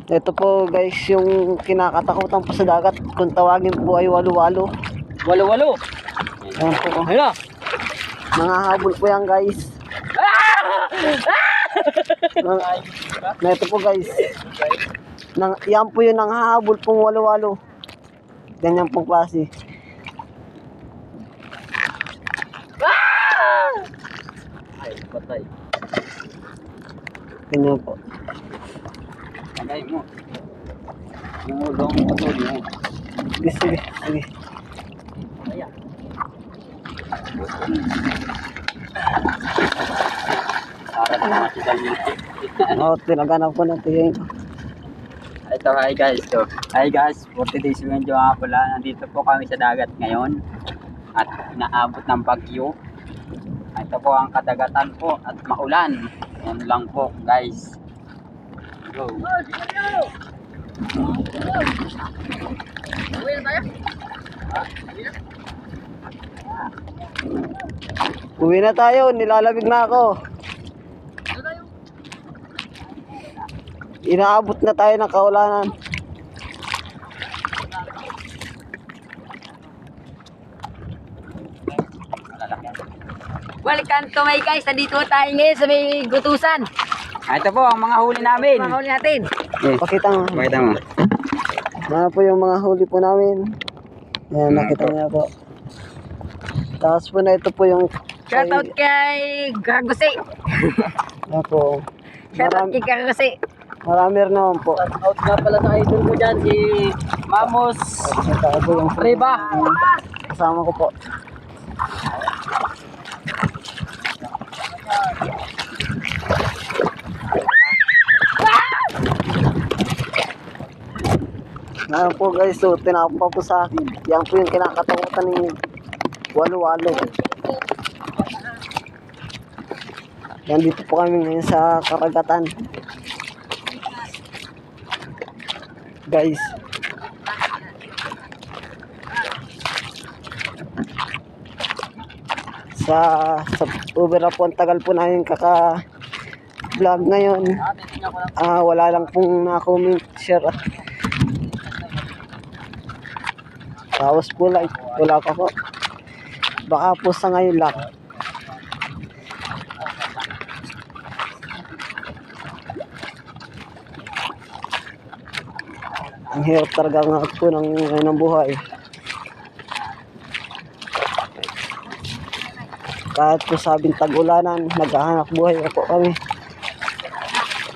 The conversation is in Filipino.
Ito po guys yung kinakatakutan po sa dagat. Kung tawagin po ay walo-walo. Walo-walo. Ayan po. Ayun. Nangahabol po yan guys. Na ito po guys. Yan po yung nanghahabol pong walo-walo. Ganyan pong klase. Ay, patay. Ganyan po. Patay mo. Yung ulong patay mo. Sige, sige, sige. Ayan. Para naman si Daniel. Tinaganap ko na tingin. Ito, hi guys. So, hi guys, for today's video nga pala, nandito po kami sa dagat ngayon at inaabot ng bagyo. Ito po ang kadagatan po at maulan. Yan lang po guys. Go. Uwi na tayo, nilalamig na ako. Inaabot na tayo ng kaulanan. Welcome to my guys, nandito tayo ngayon sa may gutusan. Ito po ang mga huli namin. Mga huli natin. Pakita mo. Pakita mo. Mga po yung mga huli po namin. Yan, nakita niya po. Tapos po na ito po yung... Shoutout kay Gagusi. Yan po. Shoutout kay Gagusi. Marami rin naman po. Out nga pala sa idol ko dyan, si Mamos Ito po yung... Riba. Kasama ko po. Ngayon po guys, so tinapon pa po sa akin. Yan po yung kinakatakutan ninyo. Walo-walo. Yan dito po kami ngayon sa karagatan. Guys. Sa Uber na po, ang tagal po namin kaka-vlog ngayon. Wala lang pong na-comment, share. Tapos po like, wala pa po. Baka po sa ngayon lang. Ang hirap talaga nga po ng buhay. Kahit po sabing tag-ulanan, naghahanap buhay po kami.